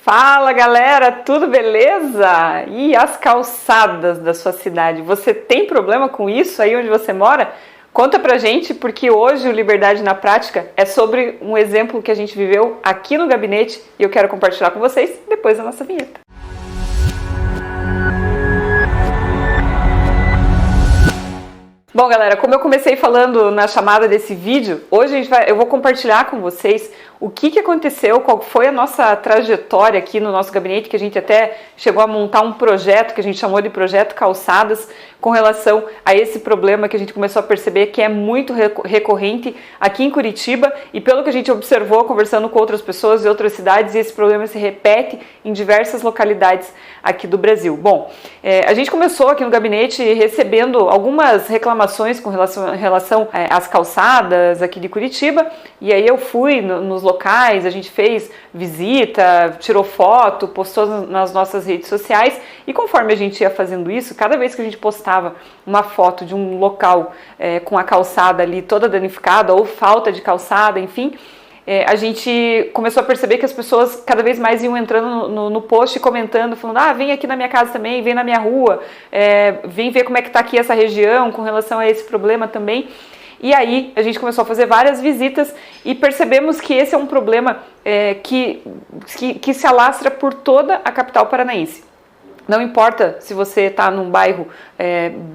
Fala galera, tudo beleza? E as calçadas da sua cidade? Você tem problema com isso aí onde você mora? Conta pra gente, porque hoje o Liberdade na Prática é sobre um exemplo que a gente viveu aqui no gabinete e eu quero compartilhar com vocês depois da nossa vinheta. Bom galera, como eu comecei falando na chamada desse vídeo, hoje eu vou compartilhar com vocês o que aconteceu, qual foi a nossa trajetória aqui no nosso gabinete, que a gente até chegou a montar um projeto que a gente chamou de Projeto Calçadas, com relação a esse problema que a gente começou a perceber que é muito recorrente aqui em Curitiba e pelo que a gente observou conversando com outras pessoas de outras cidades, esse problema se repete em diversas localidades aqui do Brasil. Bom, a gente começou aqui no gabinete recebendo algumas reclamações com relação às calçadas aqui de Curitiba e aí eu fui nos locais, a gente fez visita, tirou foto, postou nas nossas redes sociais e conforme a gente ia fazendo isso, cada vez que a gente postava uma foto de um local com a calçada ali toda danificada ou falta de calçada, enfim, a gente começou a perceber que as pessoas cada vez mais iam entrando no post e comentando, falando, vem aqui na minha casa também, vem na minha rua, vem ver como é que está aqui essa região com relação a esse problema também. E aí a gente começou a fazer várias visitas e percebemos que esse é um problema que se alastra por toda a capital paranaense. Não importa se você está num bairro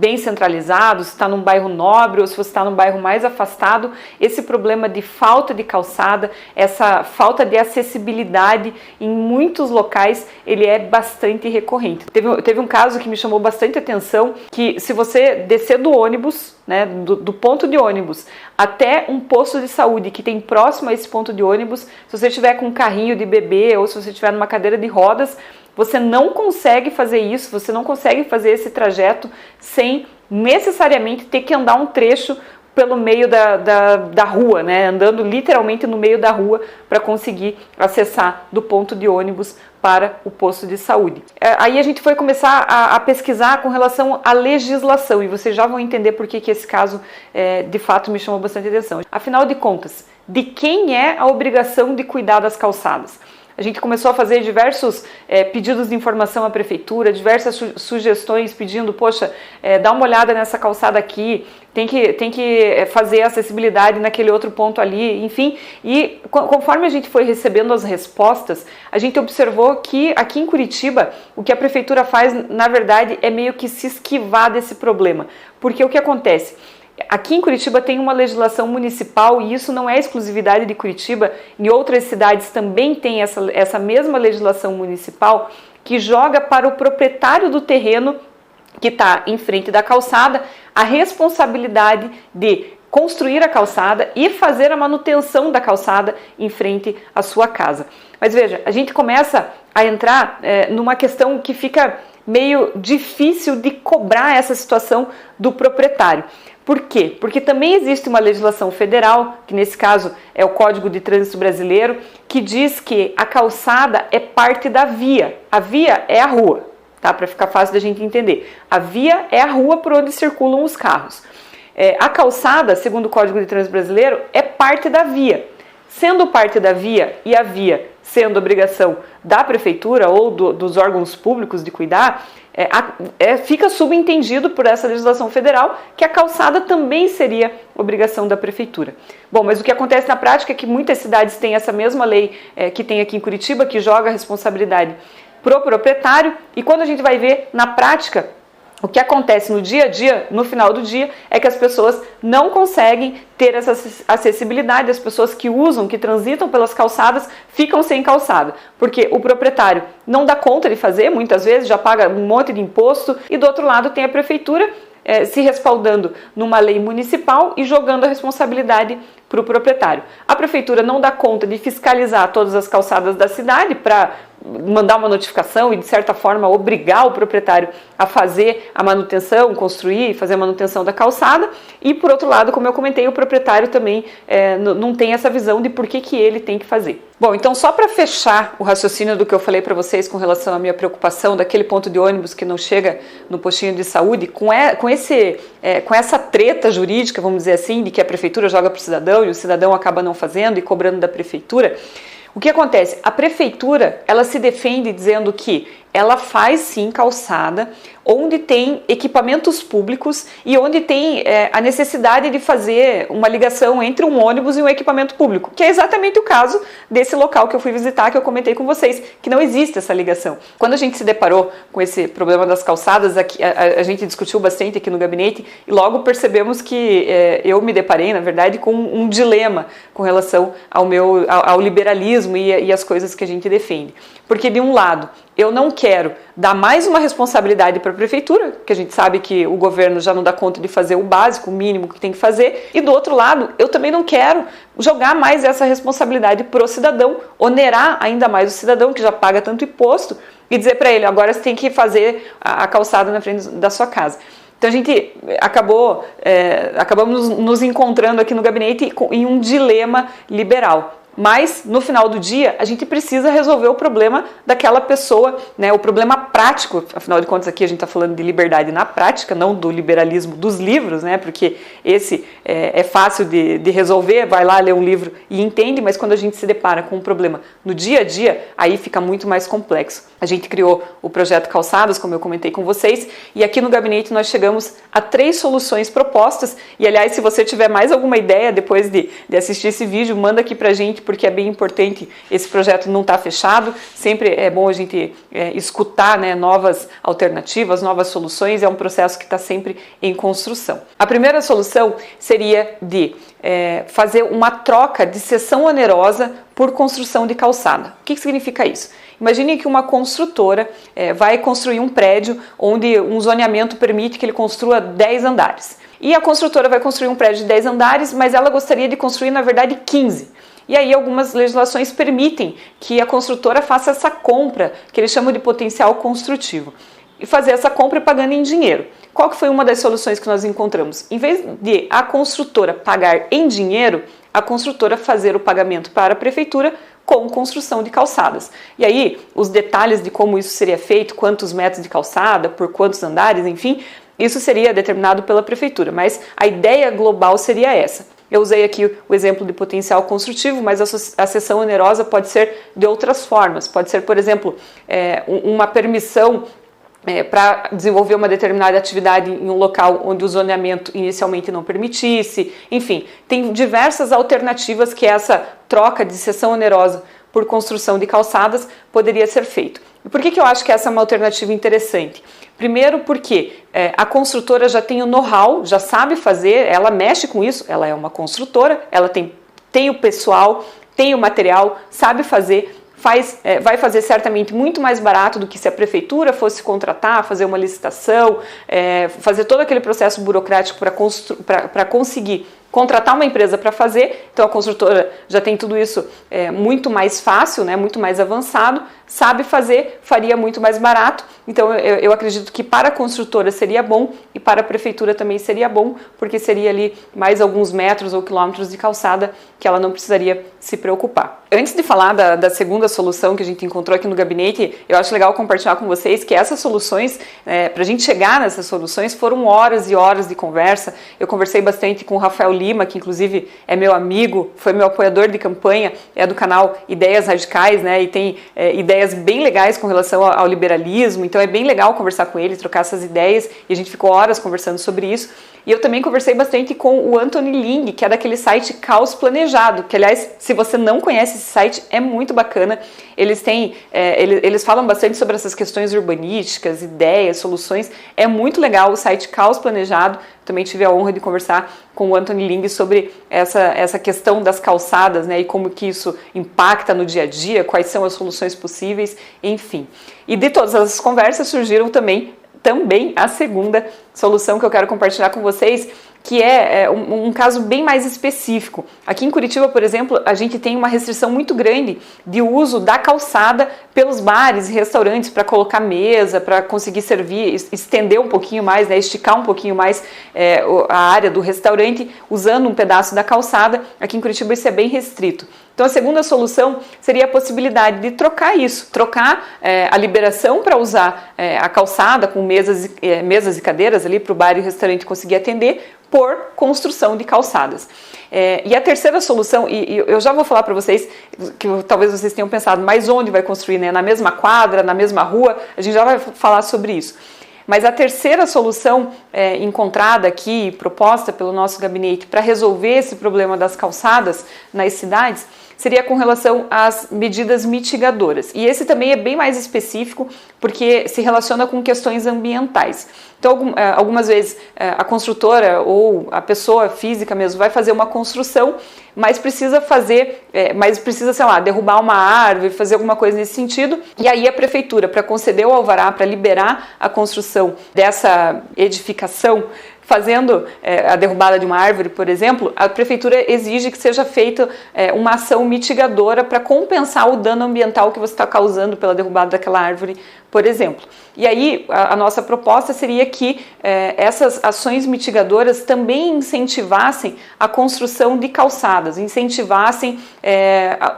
bem centralizado, se está num bairro nobre ou se você está num bairro mais afastado, esse problema de falta de calçada, essa falta de acessibilidade em muitos locais, ele é bastante recorrente. Teve um caso que me chamou bastante atenção, que se você descer do ônibus, né, do ponto de ônibus até um posto de saúde que tem próximo a esse ponto de ônibus, se você estiver com um carrinho de bebê ou se você estiver numa cadeira de rodas, você não consegue fazer isso, você não consegue fazer esse trajeto sem necessariamente ter que andar um trecho pelo meio da rua, né? Andando literalmente no meio da rua para conseguir acessar do ponto de ônibus para o posto de saúde. Aí a gente foi começar a pesquisar com relação à legislação e vocês já vão entender por que esse caso de fato me chamou bastante atenção. Afinal de contas, de quem é a obrigação de cuidar das calçadas? A gente começou a fazer diversos pedidos de informação à prefeitura, diversas sugestões pedindo, poxa, dá uma olhada nessa calçada aqui, tem que fazer acessibilidade naquele outro ponto ali, enfim. E conforme a gente foi recebendo as respostas, a gente observou que aqui em Curitiba, o que a prefeitura faz, na verdade, é meio que se esquivar desse problema. Porque o que acontece? Aqui em Curitiba tem uma legislação municipal e isso não é exclusividade de Curitiba, em outras cidades também tem essa mesma legislação municipal que joga para o proprietário do terreno que está em frente da calçada a responsabilidade de construir a calçada e fazer a manutenção da calçada em frente à sua casa. Mas veja, a gente começa a entrar numa questão que fica meio difícil de cobrar essa situação do proprietário. Por quê? Porque também existe uma legislação federal, que nesse caso é o Código de Trânsito Brasileiro, que diz que a calçada é parte da via. A via é a rua, tá? Para ficar fácil da gente entender. A via é a rua por onde circulam os carros. A calçada, segundo o Código de Trânsito Brasileiro, é parte da via. Sendo parte da via e a via sendo obrigação da prefeitura ou dos órgãos públicos de cuidar, fica subentendido por essa legislação federal que a calçada também seria obrigação da prefeitura. Bom, mas o que acontece na prática é que muitas cidades têm essa mesma lei que tem aqui em Curitiba, que joga a responsabilidade pro proprietário, e quando a gente vai ver na prática, o que acontece no dia a dia, no final do dia, é que as pessoas não conseguem ter essa acessibilidade, as pessoas que usam, que transitam pelas calçadas, ficam sem calçada, porque o proprietário não dá conta de fazer, muitas vezes já paga um monte de imposto, e do outro lado tem a prefeitura se respaldando numa lei municipal e jogando a responsabilidade para o proprietário. A prefeitura não dá conta de fiscalizar todas as calçadas da cidade para mandar uma notificação e, de certa forma, obrigar o proprietário a fazer a manutenção, construir e fazer a manutenção da calçada. E, por outro lado, como eu comentei, o proprietário também não tem essa visão de por que ele tem que fazer. Bom, então só para fechar o raciocínio do que eu falei para vocês com relação à minha preocupação daquele ponto de ônibus que não chega no postinho de saúde, com essa treta jurídica, vamos dizer assim, de que a prefeitura joga para o cidadão e o cidadão acaba não fazendo e cobrando da prefeitura, O que acontece? A prefeitura, ela se defende dizendo que ela faz sim calçada onde tem equipamentos públicos e onde tem a necessidade de fazer uma ligação entre um ônibus e um equipamento público, que é exatamente o caso desse local que eu fui visitar, que eu comentei com vocês, que não existe essa ligação. Quando a gente se deparou com esse problema das calçadas, a gente discutiu bastante aqui no gabinete e logo percebemos que eu me deparei, na verdade, com um dilema com relação ao liberalismo e as coisas que a gente defende. Porque, de um lado, eu não quero dar mais uma responsabilidade para a prefeitura, que a gente sabe que o governo já não dá conta de fazer o básico, o mínimo que tem que fazer, e do outro lado, eu também não quero jogar mais essa responsabilidade para o cidadão, onerar ainda mais o cidadão que já paga tanto imposto e dizer para ele, agora você tem que fazer a calçada na frente da sua casa. Então a gente acabamos nos encontrando aqui no gabinete em um dilema liberal. Mas, no final do dia, a gente precisa resolver o problema daquela pessoa, né? O problema prático, afinal de contas aqui a gente está falando de liberdade na prática, não do liberalismo dos livros, né? Porque esse é fácil de resolver, vai lá ler um livro e entende, mas quando a gente se depara com um problema no dia a dia, aí fica muito mais complexo. A gente criou o projeto Calçadas, como eu comentei com vocês, e aqui no gabinete nós chegamos a 3 soluções propostas, e aliás, se você tiver mais alguma ideia depois de assistir esse vídeo, manda aqui pra gente, porque é bem importante, esse projeto não está fechado, sempre é bom a gente escutar, né, novas alternativas, novas soluções, é um processo que está sempre em construção. A primeira solução seria de fazer uma troca de cessão onerosa por construção de calçada. O que significa isso? Imagine que uma construtora vai construir um prédio onde um zoneamento permite que ele construa 10 andares. E a construtora vai construir um prédio de 10 andares, mas ela gostaria de construir, na verdade, 15. E aí algumas legislações permitem que a construtora faça essa compra, que eles chamam de potencial construtivo, e fazer essa compra pagando em dinheiro. Qual que foi uma das soluções que nós encontramos? Em vez de a construtora pagar em dinheiro, a construtora fazer o pagamento para a prefeitura com construção de calçadas. E aí, os detalhes de como isso seria feito, quantos metros de calçada, por quantos andares, enfim, isso seria determinado pela prefeitura, mas a ideia global seria essa. Eu usei aqui o exemplo de potencial construtivo, mas a cessão onerosa pode ser de outras formas. Pode ser, por exemplo, uma permissão para desenvolver uma determinada atividade em um local onde o zoneamento inicialmente não permitisse. Enfim, tem diversas alternativas que essa troca de cessão onerosa por construção de calçadas poderia ser feito. E por que eu acho que essa é uma alternativa interessante? Primeiro porque a construtora já tem o know-how, já sabe fazer, ela mexe com isso, ela é uma construtora, ela tem o pessoal, tem o material, sabe fazer, vai fazer certamente muito mais barato do que se a prefeitura fosse contratar, fazer uma licitação, fazer todo aquele processo burocrático para conseguir contratar uma empresa para fazer. Então a construtora já tem tudo isso muito mais fácil, né, muito mais avançado, sabe fazer, faria muito mais barato. Então eu acredito que para a construtora seria bom e para a prefeitura também seria bom, porque seria ali mais alguns metros ou quilômetros de calçada que ela não precisaria se preocupar. Antes de falar da segunda solução que a gente encontrou aqui no gabinete, eu acho legal compartilhar com vocês que essas soluções, para a gente chegar nessas soluções, foram horas e horas de conversa. Eu conversei bastante com o Rafael Lima, que inclusive é meu amigo, foi meu apoiador de campanha, é do canal Ideias Radicais, né, e tem ideias bem legais com relação ao liberalismo, então é bem legal conversar com ele, trocar essas ideias, e a gente ficou horas conversando sobre isso. E eu também conversei bastante com o Anthony Ling, que é daquele site Caos Planejado, que aliás, se você não conhece esse site, é muito bacana. Eles falam bastante sobre essas questões urbanísticas, ideias, soluções. É muito legal o site Caos Planejado. Também tive a honra de conversar com o Anthony Ling sobre essa questão das calçadas, né, e como que isso impacta no dia a dia, quais são as soluções possíveis, enfim. E de todas as conversas surgiram também a segunda solução que eu quero compartilhar com vocês, que é um caso bem mais específico. Aqui em Curitiba, por exemplo, a gente tem uma restrição muito grande de uso da calçada pelos bares e restaurantes para colocar mesa, para conseguir servir, estender um pouquinho mais, né, esticar um pouquinho mais a área do restaurante usando um pedaço da calçada. Aqui em Curitiba isso é bem restrito. Então a segunda solução seria a possibilidade de trocar isso, trocar a liberação para usar a calçada com mesas e cadeiras ali para o bar e o restaurante conseguir atender por construção de calçadas. E a terceira solução, e eu já vou falar para vocês, que talvez vocês tenham pensado, mas onde vai construir, né? Na mesma quadra, na mesma rua, a gente já vai falar sobre isso. Mas a terceira solução encontrada aqui, proposta pelo nosso gabinete para resolver esse problema das calçadas nas cidades, seria com relação às medidas mitigadoras. E esse também é bem mais específico, porque se relaciona com questões ambientais. Então, algumas vezes a construtora ou a pessoa física mesmo vai fazer uma construção, mas precisa sei lá, derrubar uma árvore, fazer alguma coisa nesse sentido. E aí a prefeitura, para conceder o alvará, para liberar a construção dessa edificação, fazendo a derrubada de uma árvore, por exemplo, a prefeitura exige que seja feita uma ação mitigadora para compensar o dano ambiental que você está causando pela derrubada daquela árvore, por exemplo. E aí a nossa proposta seria que essas ações mitigadoras também incentivassem a construção de calçadas, incentivassem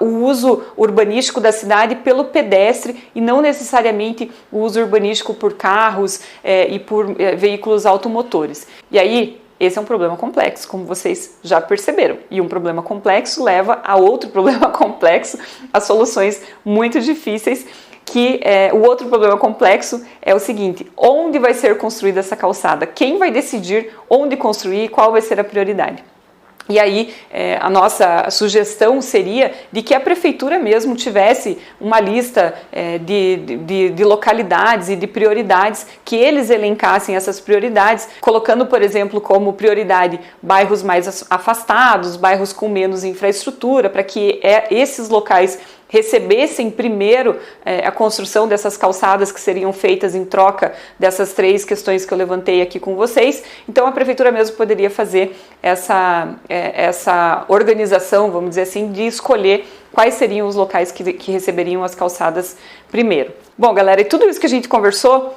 o uso urbanístico da cidade pelo pedestre e não necessariamente o uso urbanístico por carros e por veículos automotores. E aí, esse é um problema complexo, como vocês já perceberam. E um problema complexo leva a outro problema complexo, a soluções muito difíceis, que o outro problema complexo é o seguinte: onde vai ser construída essa calçada? Quem vai decidir onde construir e qual vai ser a prioridade? E aí a nossa sugestão seria de que a prefeitura mesmo tivesse uma lista de localidades e de prioridades, que eles elencassem essas prioridades, colocando, por exemplo, como prioridade bairros mais afastados, bairros com menos infraestrutura, para que esses locais recebessem primeiro a construção dessas calçadas que seriam feitas em troca dessas três questões que eu levantei aqui com vocês. Então a prefeitura mesmo poderia fazer essa organização, vamos dizer assim, de escolher quais seriam os locais que receberiam as calçadas primeiro. Bom, galera, e tudo isso que a gente conversou,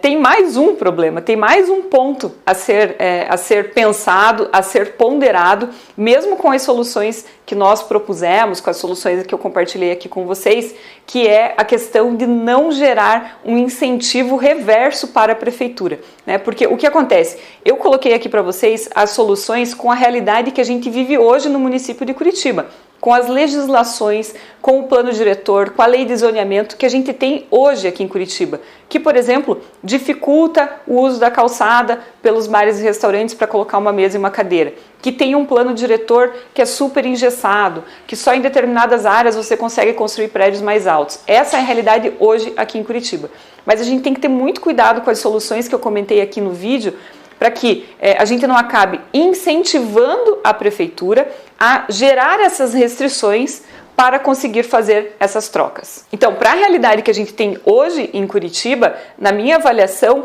tem mais um problema, tem mais um ponto a ser pensado, a ser ponderado, mesmo com as soluções que nós propusemos, com as soluções que eu compartilhei aqui com vocês, que é a questão de não gerar um incentivo reverso para a prefeitura, né? Porque o que acontece? Eu coloquei aqui para vocês as soluções com a realidade que a gente vive hoje no município de Curitiba, com as legislações, com o plano diretor, com a lei de zoneamento que a gente tem hoje aqui em Curitiba, que, por exemplo, dificulta o uso da calçada pelos bares e restaurantes para colocar uma mesa e uma cadeira, que tem um plano diretor que é super engessado, que só em determinadas áreas você consegue construir prédios mais altos. Essa é a realidade hoje aqui em Curitiba. Mas a gente tem que ter muito cuidado com as soluções que eu comentei aqui no vídeo, para que a gente não acabe incentivando a prefeitura a gerar essas restrições para conseguir fazer essas trocas. Então, para a realidade que a gente tem hoje em Curitiba, na minha avaliação,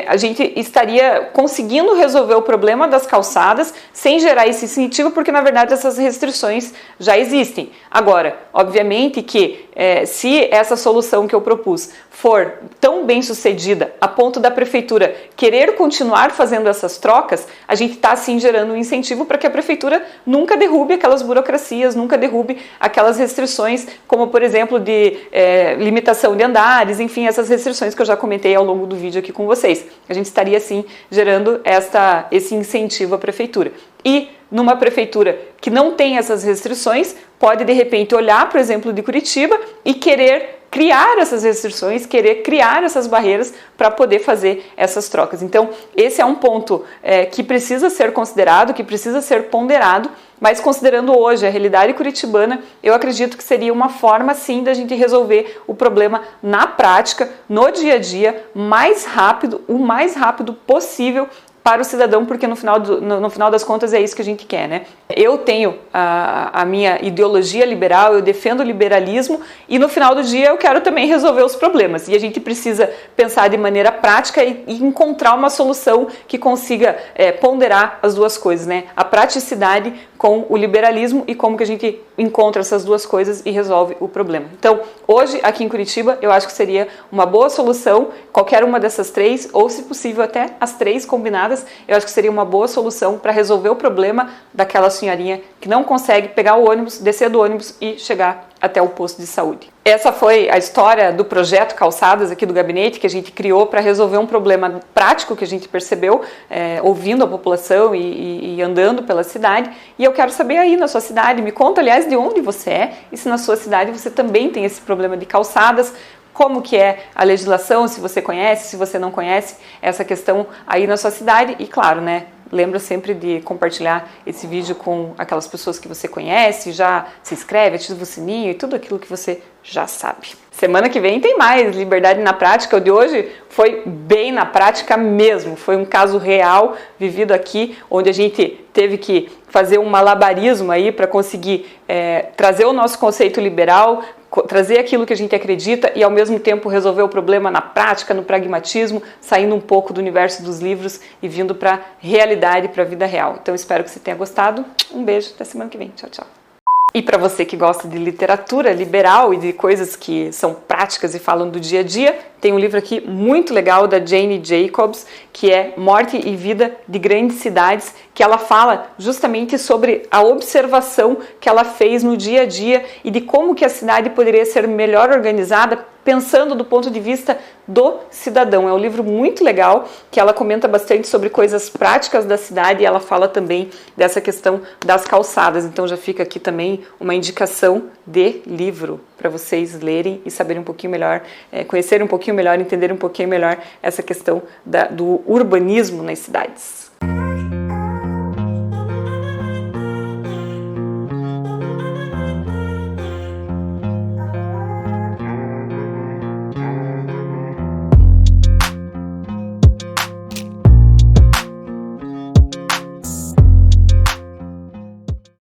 a gente estaria conseguindo resolver o problema das calçadas sem gerar esse incentivo, porque na verdade essas restrições já existem. Agora, obviamente que se essa solução que eu propus for tão bem sucedida a ponto da prefeitura querer continuar fazendo essas trocas, a gente está sim gerando um incentivo para que a prefeitura nunca derrube aquelas burocracias, nunca derrube aquelas restrições, como por exemplo de limitação de andares, enfim, essas restrições que eu já comentei ao longo do vídeo aqui com vocês. A gente estaria sim gerando esse incentivo à prefeitura. E numa prefeitura que não tem essas restrições, pode de repente olhar para o exemplo de Curitiba e querer criar essas restrições, querer criar essas barreiras para poder fazer essas trocas. Então, esse é um ponto que precisa ser considerado, que precisa ser ponderado, mas considerando hoje a realidade curitibana, eu acredito que seria uma forma sim da gente resolver o problema na prática, no dia a dia, mais rápido, o mais rápido possível para o cidadão, porque no final das contas é isso que a gente quer, né? Eu tenho a minha ideologia liberal, eu defendo o liberalismo e no final do dia eu quero também resolver os problemas. E a gente precisa pensar de maneira prática e encontrar uma solução que consiga ponderar as duas coisas, né? A praticidade com o liberalismo e como que a gente encontra essas duas coisas e resolve o problema. Então, hoje aqui em Curitiba, eu acho que seria uma boa solução, qualquer uma dessas três, ou se possível até as três combinadas, eu acho que seria uma boa solução para resolver o problema daquela senhorinha que não consegue pegar o ônibus, descer do ônibus e chegar até o posto de saúde. Essa foi a história do projeto Calçadas aqui do gabinete, que a gente criou para resolver um problema prático que a gente percebeu ouvindo a população e andando pela cidade. E eu quero saber aí na sua cidade, me conta aliás de onde você é e se na sua cidade você também tem esse problema de calçadas, como que é a legislação, se você conhece, se você não conhece essa questão aí na sua cidade e claro, né? Lembra sempre de compartilhar esse vídeo com aquelas pessoas que você conhece, já se inscreve, ativa o sininho e tudo aquilo que você já sabe. Semana que vem tem mais Liberdade na Prática. O de hoje foi bem na prática mesmo. Foi um caso real vivido aqui, onde a gente teve que fazer um malabarismo aí para conseguir trazer o nosso conceito liberal, trazer aquilo que a gente acredita e ao mesmo tempo resolver o problema na prática, no pragmatismo, saindo um pouco do universo dos livros e vindo para a realidade, para a vida real. Então espero que você tenha gostado. Um beijo, até semana que vem. Tchau, tchau. E para você que gosta de literatura liberal e de coisas que são práticas e falam do dia a dia, tem um livro aqui muito legal da Jane Jacobs, que é Morte e Vida de Grandes Cidades, que ela fala justamente sobre a observação que ela fez no dia a dia e de como que a cidade poderia ser melhor organizada, pensando do ponto de vista do cidadão. É um livro muito legal, que ela comenta bastante sobre coisas práticas da cidade e ela fala também dessa questão das calçadas. Então já fica aqui também uma indicação de livro para vocês lerem e saberem um pouquinho melhor, conhecerem um pouquinho melhor, entenderem um pouquinho melhor essa questão do urbanismo nas cidades.